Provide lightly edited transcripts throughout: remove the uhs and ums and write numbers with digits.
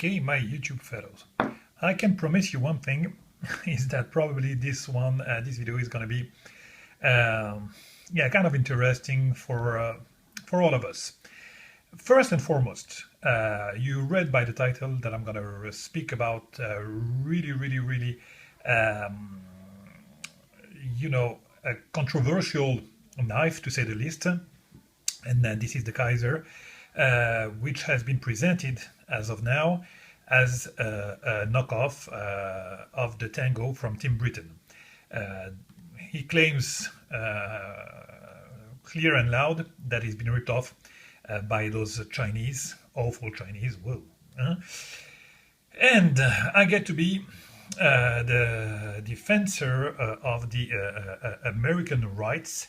Okay, my YouTube fellows, I can promise you one thing is that probably this video is going to be kind of interesting for all of us. First and foremost, you read by the title that I'm going to speak about really a controversial knife, to say the least. And this is the Kizer, which has been presented as of now as a knockoff of the Tango from Tim Britton. He claims clear and loud that he's been ripped off by those Chinese, awful Chinese. Whoa. And I get to be the defender of the American rights.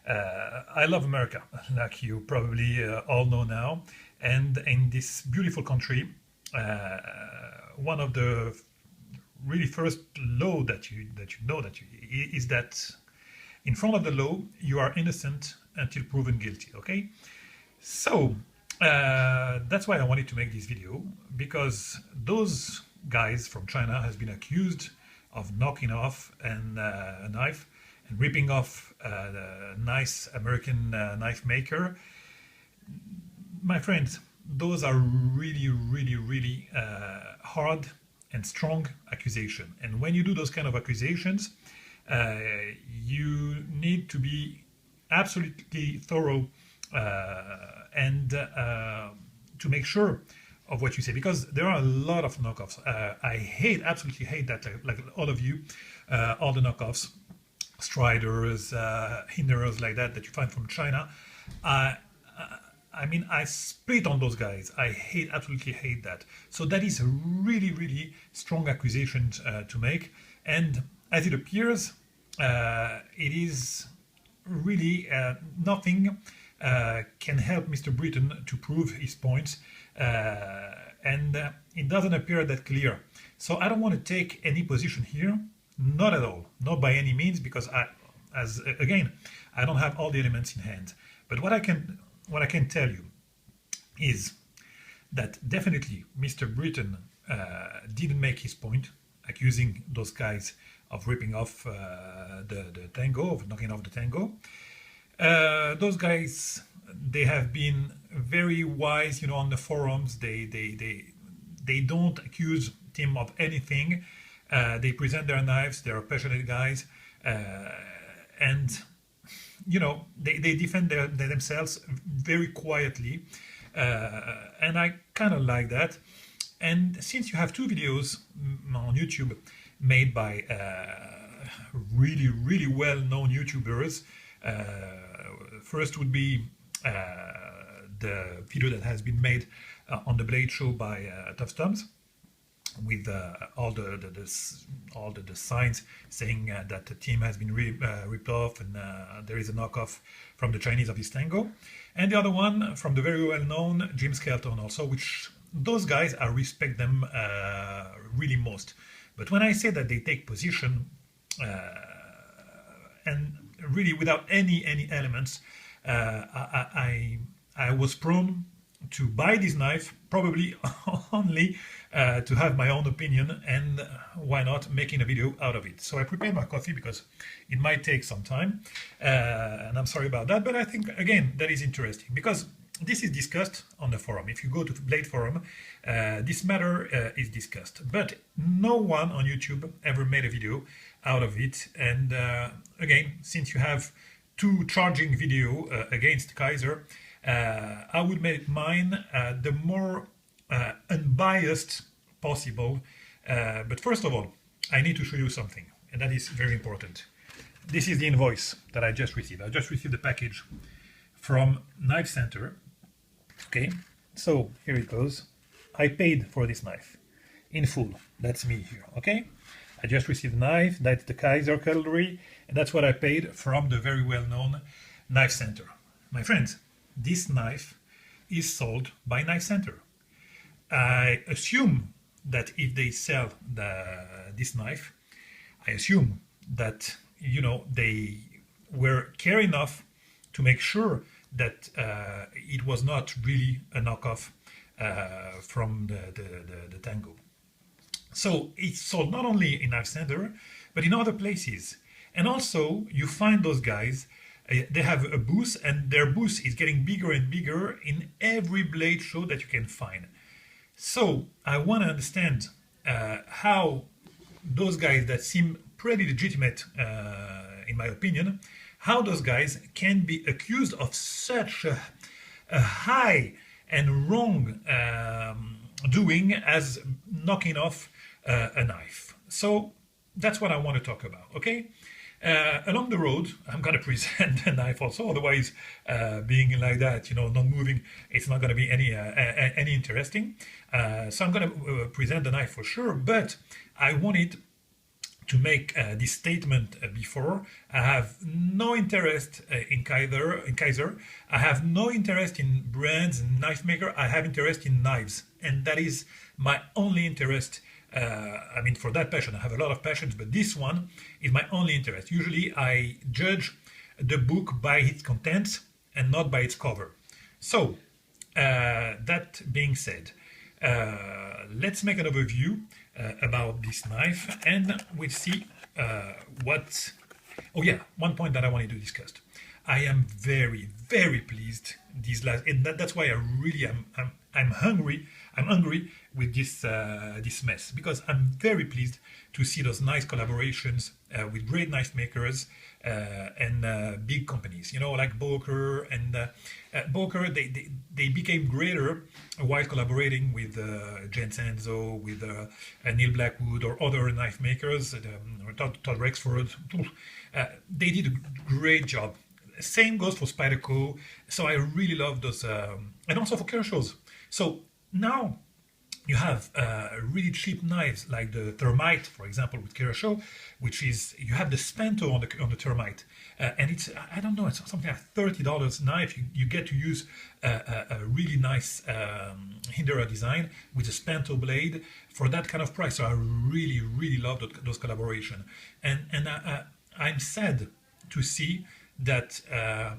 I love America, like you probably all know now, and in this beautiful country, one of the really first law that you know is that in front of the law you are innocent until proven guilty. Okay, so that's why I wanted to make this video, because those guys from China has been accused of knocking off a knife and ripping off the nice American knife maker. My friends, those are really hard and strong accusations. And when you do those kind of accusations, you need to be absolutely thorough and to make sure of what you say, because there are a lot of knockoffs. I absolutely hate that, like all of you, all the knockoffs, Striders, Hinders like that you find from China. I mean, I spit on those guys. I absolutely hate that. So that is a really strong accusation to make. And as it appears, it is really nothing can help Mr. Britton to prove his points. And it doesn't appear that clear. So I don't want to take any position here. Not at all, not by any means, because I don't have all the elements in hand. But what I can tell you is that definitely Mr. Britton didn't make his point, accusing those guys of ripping off the Tango, of knocking off the Tango. Those guys, they have been very wise, on the forums. They don't accuse Tim of anything. They present their knives. They are passionate guys, and they defend themselves very quietly, and I kind of like that. And since you have two videos on YouTube made by really well-known YouTubers, first would be the video that has been made on the Blade Show by Tuffthumbs, with all the signs saying that the team has been ripped off, and there is a knockoff from the Chinese of this Tango. And the other one from the very well-known Jim Skelton also, which those guys, I respect them really most. But when I say that they take position and really without any elements, I was prone to buy this knife, probably only to have my own opinion, and why not making a video out of it. So I prepared my coffee because it might take some time, and I'm sorry about that, but I think, again, that is interesting, because this is discussed on the forum. If you go to the Blade forum, this matter is discussed, but no one on YouTube ever made a video out of it. And again, since you have two charging video against Kizer, I would make mine the more unbiased possible. But first of all, I need to show you something, and that is very important. This is the invoice that I just received. I just received the package from Knifecenter. Okay, so here it goes. I paid for this knife in full. That's me here. Okay, I just received a knife. That's the Kizer Cutlery, and that's what I paid from the very well-known Knifecenter. My friends, this knife is sold by Knifecenter. I assume that if they sell this knife, I assume that they were care enough to make sure that it was not really a knockoff from the Tango. So it's sold not only in Knifecenter, but in other places. And also, you find those guys, they have a booth, and their booth is getting bigger and bigger in every blade show that you can find. So I want to understand how those guys that seem pretty legitimate, in my opinion, how those guys can be accused of such a high and wrong doing as knocking off a knife. So that's what I want to talk about, okay? Along the road, I'm going to present the knife also, otherwise being like that, you know, not moving, it's not going to be any interesting. So I'm going to present the knife for sure, but I wanted to make this statement before. I have no interest in Kizer. I have no interest in brands and knife maker. I have interest in knives, and that is my only interest. I mean, for that passion, I have a lot of passions, but this one is my only interest. Usually, I judge the book by its contents and not by its cover. So, that being said, let's make an overview about this knife, and we'll see what. Oh yeah, one point that I wanted to discuss. I am very, very pleased these last, and that's why I really I'm hungry. I'm hungry with this mess, because I'm very pleased to see those nice collaborations with great knife makers and big companies, you know, like Boker and Boker. They became greater while collaborating with Jens Enzo, with Neil Blackwood, or other knife makers, Todd Rexford. They did a great job. Same goes for Spyderco. So I really love those, and also for Kershaw's. So now you have really cheap knives like the Thermite, for example, with Kershaw, which is, you have the Spanto on the Thermite, and it's, I don't know, it's something like $30 knife. You get to use a really nice Hinderer design with a Spanto blade for that kind of price. So I really, really love those collaboration, and I'm sad to see that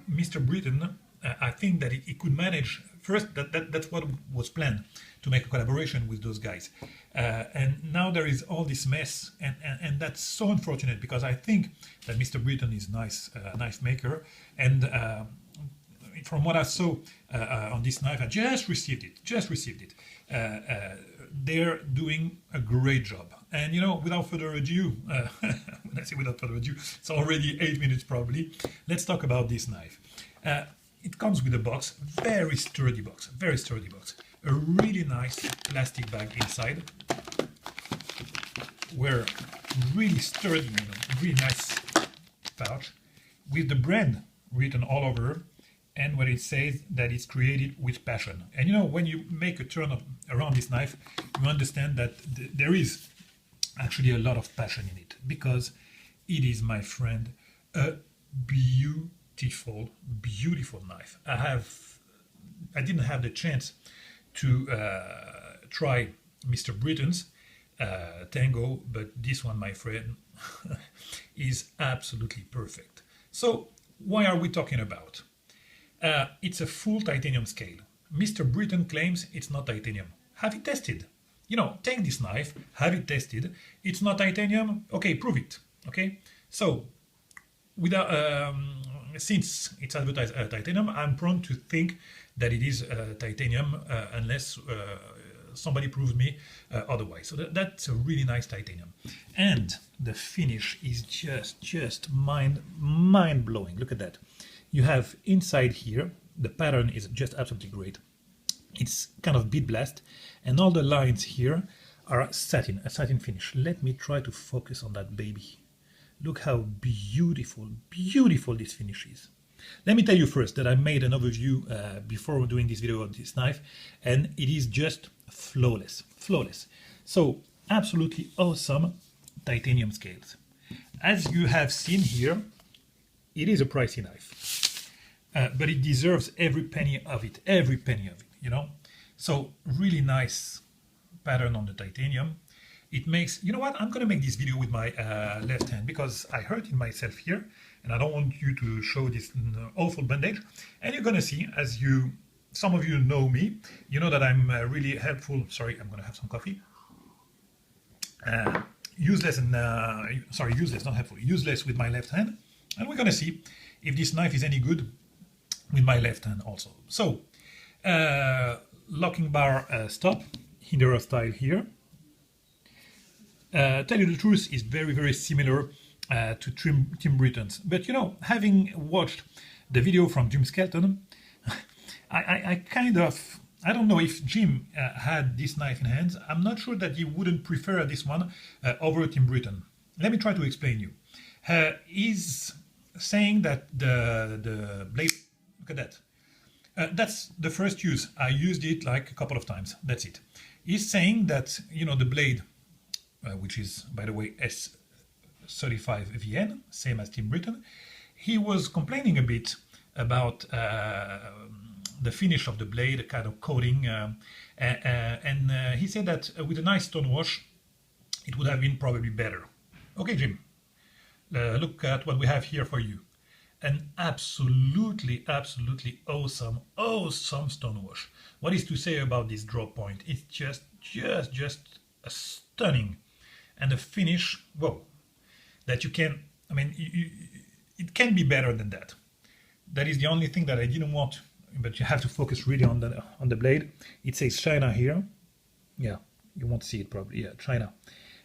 Mr. Britton, I think that he could manage. First, that's what was planned, to make a collaboration with those guys. And now there is all this mess, and that's so unfortunate, because I think that Mr. Britton is nice knife maker, and from what I saw on this knife, I just received it. They're doing a great job. And you know, without further ado, when I say without further ado, it's already 8 minutes probably. Let's talk about this knife. It comes with a box, very sturdy box, a really nice plastic bag inside, where really sturdy, you know, really nice pouch, with the brand written all over, and where it says that it's created with passion. And you know, when you make a turn around this knife, you understand that there is actually a lot of passion in it, because it is, my friend, a beautiful knife. I didn't have the chance to try Mr. Britton's Tango, but this one, my friend, is absolutely perfect. So why are we talking about? It's a full titanium scale. Mr. Britton claims it's not titanium. Have it tested. You know, take this knife, have it tested. It's not titanium. Okay, prove it. Okay, so without since it's advertised titanium, I'm prone to think that it is titanium unless somebody proves me otherwise. So that's a really nice titanium, and the finish is just mind blowing. Look at that. You have inside here, the pattern is just absolutely great. It's kind of bead blast, and all the lines here are a satin finish. Let me try to focus on that baby. Look how beautiful this finish is. Let me tell you first that I made an overview before doing this video of this knife, and it is just flawless. So absolutely awesome titanium scales. As you have seen here, it is a pricey knife, but it deserves every penny of it, you know. So really nice pattern on the titanium. It makes, you know what, I'm going to make this video with my left hand, because I hurt myself here, and I don't want you to show this awful bandage. And you're going to see, as you some of you know me. You know that I'm really helpful. Sorry, I'm going to have some coffee. Useless and sorry, useless, not helpful. Useless with my left hand, and we're going to see if this knife is any good with my left hand also. So, locking bar stop, Hinderer style here. Tell you the truth, is very, very similar to Tim Britton's. But you know, having watched the video from Jim Skelton, I kind of, I don't know if Jim had this knife in hands. I'm not sure that he wouldn't prefer this one over Tim Britton. Let me try to explain you. He's saying that the blade, look at that. That's the first use. I used it like a couple of times. That's it. He's saying that, you know, the blade, which is, by the way, S35VN, same as Tim Britton, he was complaining a bit about the finish of the blade, a kind of coating, and he said that with a nice stone wash, it would have been probably better. Okay, Jim, look at what we have here for you. An absolutely, absolutely awesome, awesome stone wash. What is to say about this drop point? It's just a stunning, and the finish, whoa, that you can, I mean, it can be better than that. That is the only thing that I didn't want, but you have to focus really on the blade. It says China here. Yeah, you won't see it probably. Yeah, China.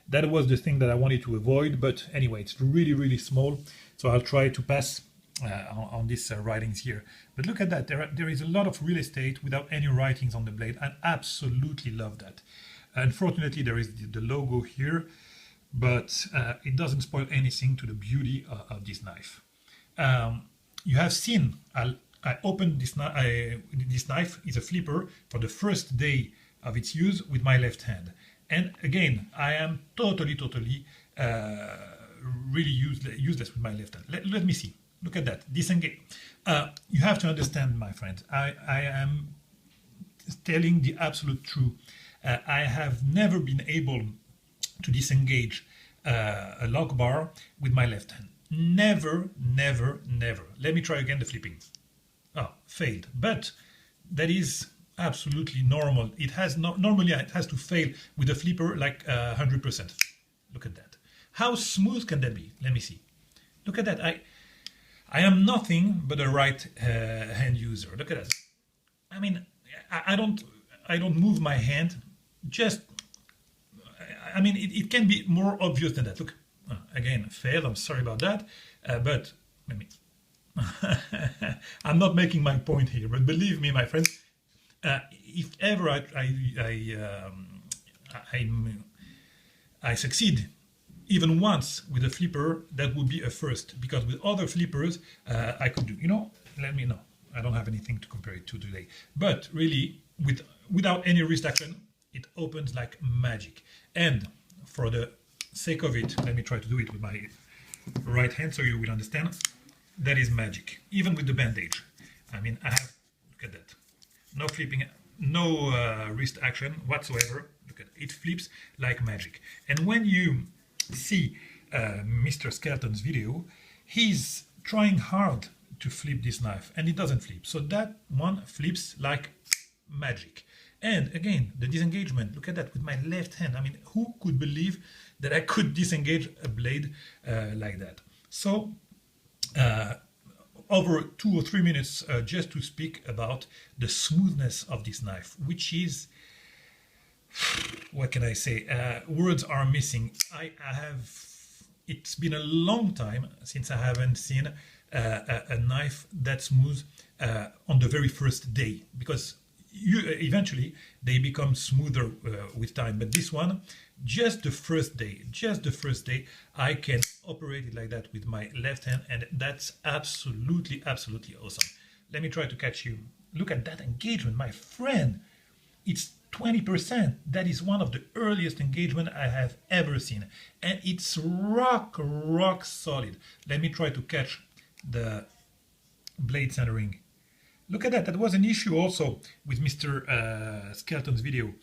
That was the thing that I wanted to avoid, but anyway, it's really, really small. So I'll try to pass on these writings here. But look at that. There is a lot of real estate without any writings on the blade. I absolutely love that. Unfortunately, there is the logo here, but it doesn't spoil anything to the beauty of this knife. You have seen, I opened this knife. This knife is a flipper for the first day of its use with my left hand. And again, I am totally really useless with my left hand. Let me see. Look at that. Disengage. You have to understand, my friends, I am telling the absolute truth. I have never been able to disengage a lock bar with my left hand. Never. Let me try again the flipping. Oh, failed. But that is absolutely normal. It has normally it has to fail with a flipper like 100%. Look at that. How smooth can that be? Let me see. Look at that. I am nothing but a right hand user. Look at that. I mean, I don't move my hand. Just, I mean, it can be more obvious than that. Look, again, failed. I'm sorry about that. But let me. I'm not making my point here, but believe me, my friends, if ever I succeed even once with a flipper, that would be a first, because with other flippers I could do, you know, let me know. I don't have anything to compare it to today, but really without any wrist action, it opens like magic. And for the sake of it, let me try to do it with my right hand so you will understand. That is magic, even with the bandage. I mean, I have, look at that, no flipping, no wrist action whatsoever. Look at it, it flips like magic. And when you see Mr. Skelton's video, he's trying hard to flip this knife and it doesn't flip. So that one flips like magic. And again, the disengagement, look at that with my left hand. I mean, who could believe that I could disengage a blade like that? So over 2 or 3 minutes just to speak about the smoothness of this knife, which is, what can I say? Words are missing. I have, it's been a long time since I haven't seen a knife that smooth on the very first day, because eventually they become smoother with time. But this one, just the first day, I can operate it like that with my left hand, and that's absolutely awesome. Let me try to catch you. Look at that engagement, my friend. It's 20%. That is one of the earliest engagement I have ever seen, and it's rock solid. Let me try to catch the blade centering. Look at that. That was an issue also with Mr. Skelton's video.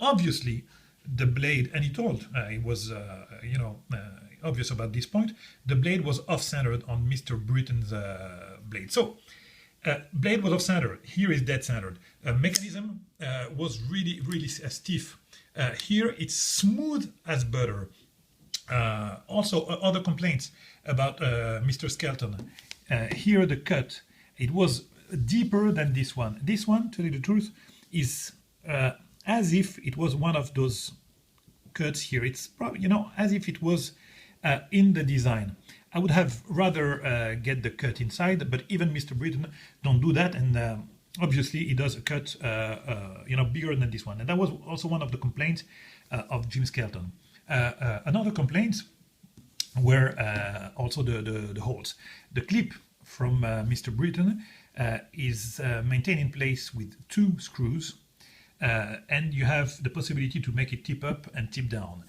Obviously, the blade, and he told it was, obvious about this point. The blade was off-centered on Mr. Britton's blade. So Blade was off center. Here is dead centered. Mechanism was really stiff. Here it's smooth as butter. Also, other complaints about Mr. Skelton. Here the cut, it was deeper than this one. This one, to tell you the truth, is as if it was one of those cuts here. It's probably, you know, as if it was in the design. I would have rather get the cut inside, but even Mr. Britton don't do that, and obviously he does a cut, you know, bigger than this one. And that was also one of the complaints of Jim Skelton. Another complaint were also the holes. The clip from Mr. Britton is maintained in place with 2 screws, and you have the possibility to make it tip up and tip down.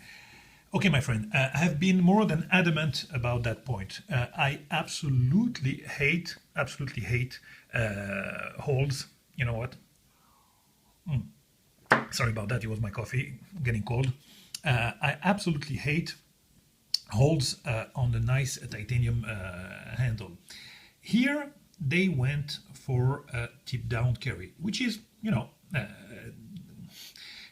Okay, my friend, I have been more than adamant about that point. I absolutely hate holes. You know what? Sorry about that, it was my coffee getting cold. I absolutely hate holes on the nice titanium handle. Here they went for a tip down carry, which is, you know,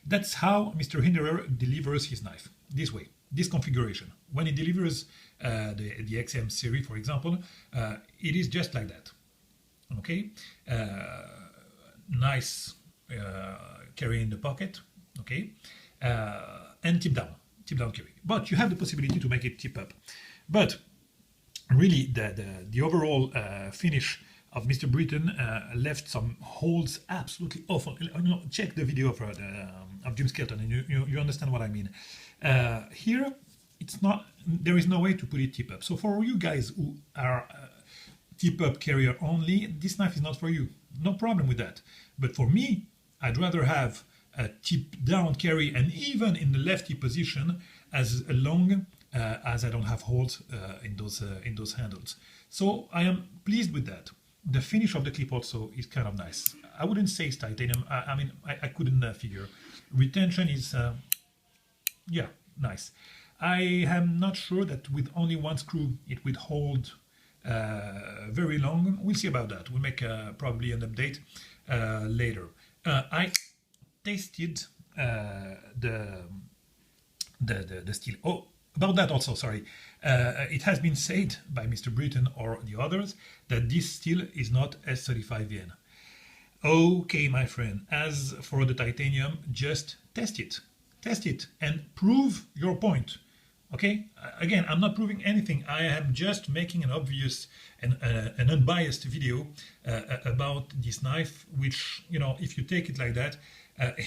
that's how Mr. Hinderer delivers his knife, this way, this configuration. When he delivers the XM series, for example, it is just like that. Okay, nice carry in the pocket. Okay. And tip down carry. But you have the possibility to make it tip up. But really, the overall finish of Mr. Britton left some holes absolutely awful. You know, check the video of Jim Skelton, and you understand what I mean. Here, it's not. There is no way to put it tip up. So for you guys who are tip up carrier only, this knife is not for you. No problem with that. But for me, I'd rather have a tip down carry, and even in the lefty position, as long as I don't have holes in those handles. So I am pleased with that. The finish of the clip also is kind of nice. I wouldn't say it's titanium. I mean, I couldn't figure. Retention is, yeah, nice. I am not sure that with only 1 screw it would hold very long. We'll see about that. We'll make probably an update later. I tasted the steel. Oh, about that also, sorry. It has been said by Mr. Britton or the others that this steel is not S35VN. Okay, my friend, as for the titanium, just test it and prove your point. Okay, again, I'm not proving anything. I am just making an obvious and an unbiased video about this knife, which, you know, if you take it like that,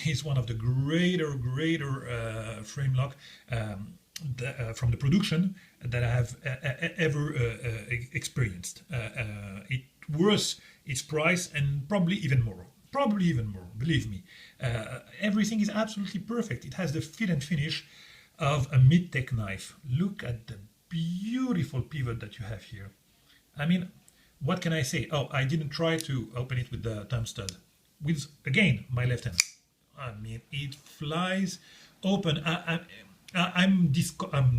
is one of the greater frame lock from the production that I have ever experienced. It worth its price, and probably even more, believe me. Everything is absolutely perfect. It has the fit and finish of a mid-tech knife. Look at the beautiful pivot that you have here. I mean, what can I say? Oh, I didn't try to open it with the thumb stud, with, again, my left hand. I mean, it flies open. I'm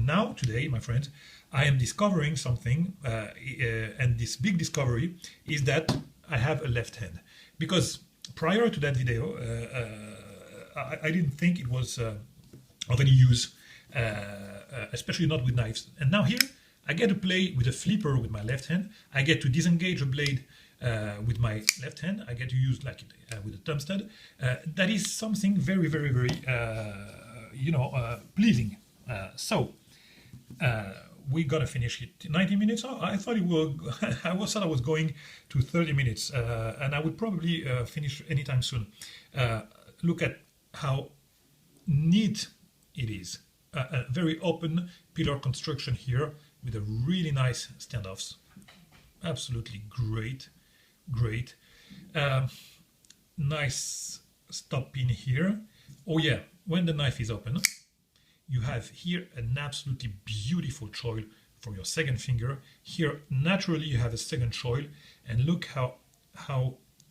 now, today, my friends, I am discovering something, and this big discovery is that I have a left hand. Because prior to that video, I didn't think it was of any use, especially not with knives. And now here, I get to play with a flipper with my left hand. I get to disengage a blade with my left hand. I get to use like with a thumb stud. That is something very, you know, pleasing. So we're gonna finish it 90 minutes. Oh, I thought it was. I thought I was going to 30 minutes, and I would probably finish anytime soon. Look at how neat it is. A very open pillar construction here with a really nice standoffs. Absolutely great. Nice stop pin here. Oh yeah, when the knife is open, you have here an absolutely beautiful choil for your second finger. Here, naturally, you have a second choil, and look how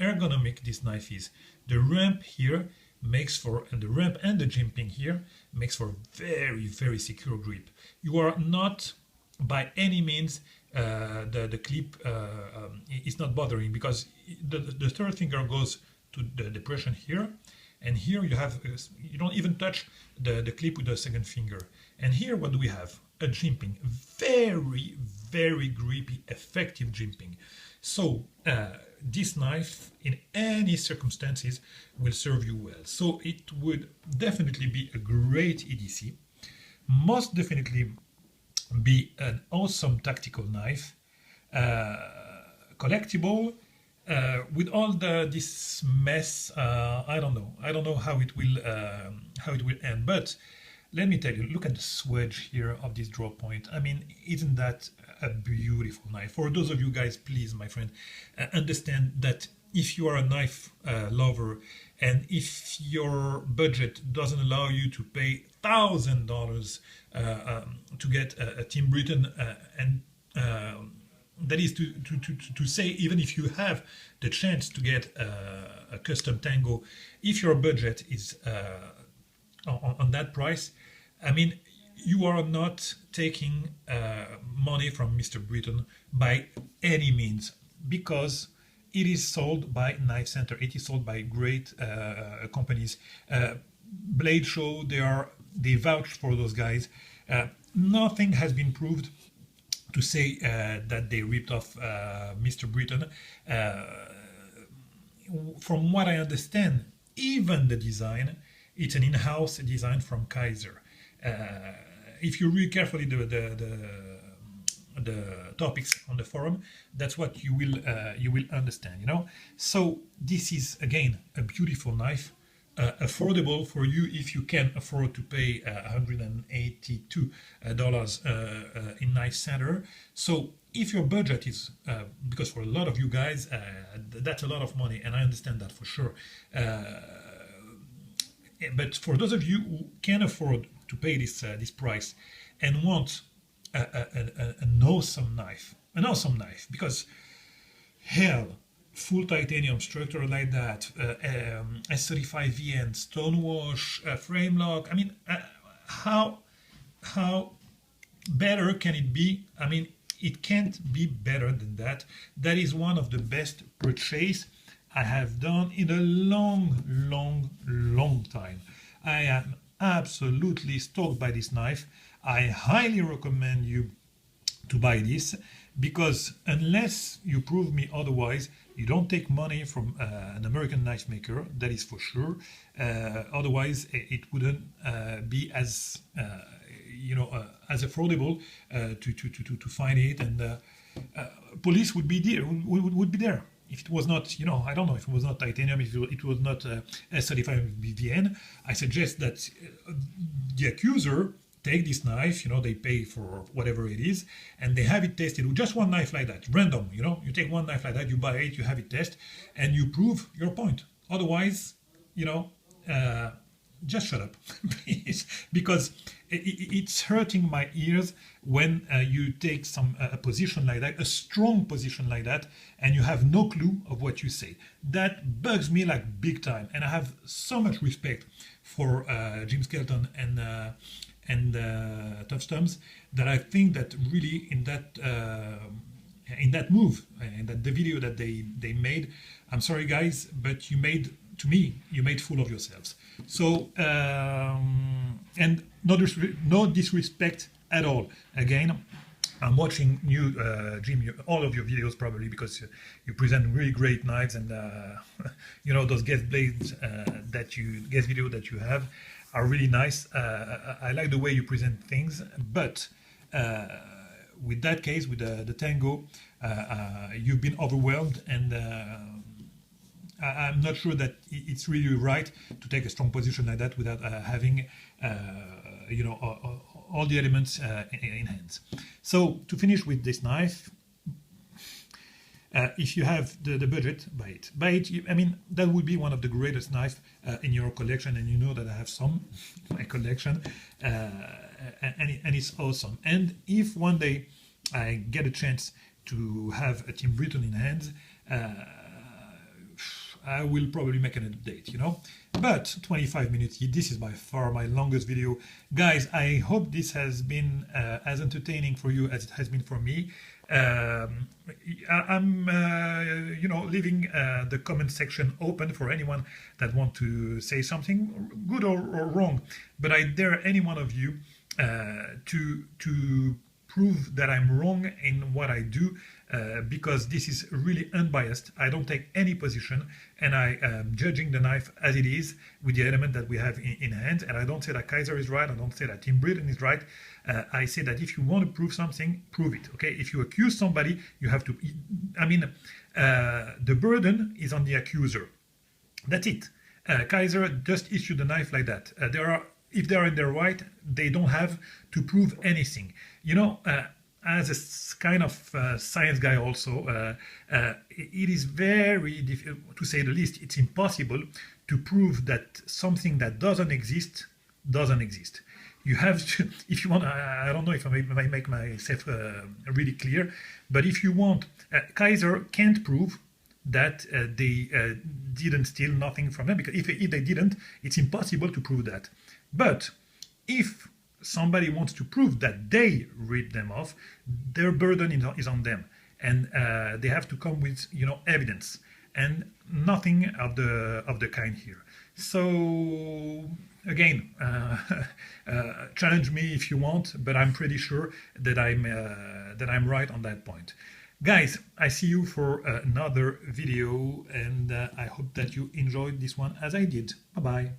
ergonomic this knife is. The ramp here makes for, and the ramp and the jimping here makes for very secure grip. You are not by any means the clip is not bothering, because the third finger goes to the depression here, and here you have, you don't even touch the clip with the second finger. And here what do we have? A jimping, very, very grippy, effective jimping. So this knife in any circumstances will serve you well. So it would definitely be a great EDC, most definitely be an awesome tactical knife, collectible, with all this mess. I don't know how it will end, but let me tell you, look at the swedge here of this draw point. I mean, isn't that a beautiful knife? For those of you guys, please, my friend, understand that if you are a knife lover, and if your budget doesn't allow you to pay $1,000 to get a Tim Britton, and that is to say, even if you have the chance to get a custom Tango, if your budget is on that price, I mean, you are not taking money from Mr. Britton by any means, because it is sold by Knifecenter. It is sold by great companies. Blade Show, they vouch for those guys. Nothing has been proved to say that they ripped off Mr. Britton. From what I understand, even the design, it's an in-house design from Kizer. If you read carefully the topics on the forum, that's what you will understand, you know. So this is again a beautiful knife, affordable for you if you can afford to pay $182 in Knifecenter. So if your budget is, because for a lot of you guys that's a lot of money, and I understand that for sure. But for those of you who can afford to pay this price and want an awesome knife, because hell, full titanium structure like that, S35VN, stonewash, frame lock. I mean, how better can it be? I mean, it can't be better than that. That is one of the best purchase I have done in a long time. I am absolutely stoked by this knife. I highly recommend you to buy this, because unless you prove me otherwise, you don't take money from an American knife maker, that is for sure. Otherwise, it wouldn't be as as affordable to find it, and police would be there. Would be there. If it was not, I don't know, if it was not titanium, if it was not S35VN, I suggest that the accuser take this knife, they pay for whatever it is, and they have it tested with just one knife like that, random, you take one knife like that, you buy it, you have it tested, and you prove your point. Otherwise, just shut up, please, because it's hurting my ears when you take a position like that, a strong position like that, and you have no clue of what you say. That bugs me like big time, and I have so much respect for Jim Skelton and Tuffthumbs, that I think that really in that move, in the video that they made, I'm sorry guys, but you made fool of yourselves. So and no disrespect at all. Again, I'm watching you, Jim, all of your videos probably, because you present really great knives, and those guest blades guest video that you have are really nice. I like the way you present things, but with that case, with the Tango, you've been overwhelmed, and I'm not sure that it's really right to take a strong position like that without having, all the elements in hands. So to finish with this knife, if you have the budget, buy it. Buy it. I mean, that would be one of the greatest knives in your collection, and you know that I have some in my collection, and it's awesome. And if one day I get a chance to have a Tim Britton in hands, I will probably make an update, you know. But 25 minutes, this is by far my longest video. Guys, I hope this has been as entertaining for you as it has been for me. I'm you know, leaving the comment section open for anyone that want to say something good or wrong. But I dare any one of you to prove that I'm wrong in what I do, because this is really unbiased. I don't take any position, and I am judging the knife as it is with the element that we have in hand. And I don't say that Kizer is right. I don't say that Tim Britton is right. I say that if you want to prove something, prove it. Okay? If you accuse somebody, you have to. I mean, the burden is on the accuser. That's it. Kizer just issued the knife like that. If they are in their right, they don't have to prove anything. You know, as a kind of science guy also, it is very difficult, to say the least. It's impossible to prove that something that doesn't exist. You have to, if you want, I don't know if I make myself really clear, but if you want, Kizer can't prove that they didn't steal nothing from them, because if they didn't, it's impossible to prove that. But if somebody wants to prove that they ripped them off, their burden is on them, and they have to come with, you know, evidence, and nothing of the kind here. So again, challenge me if you want, but I'm pretty sure that I'm right on that point. Guys, I see you for another video, and I hope that you enjoyed this one as I did. Bye bye.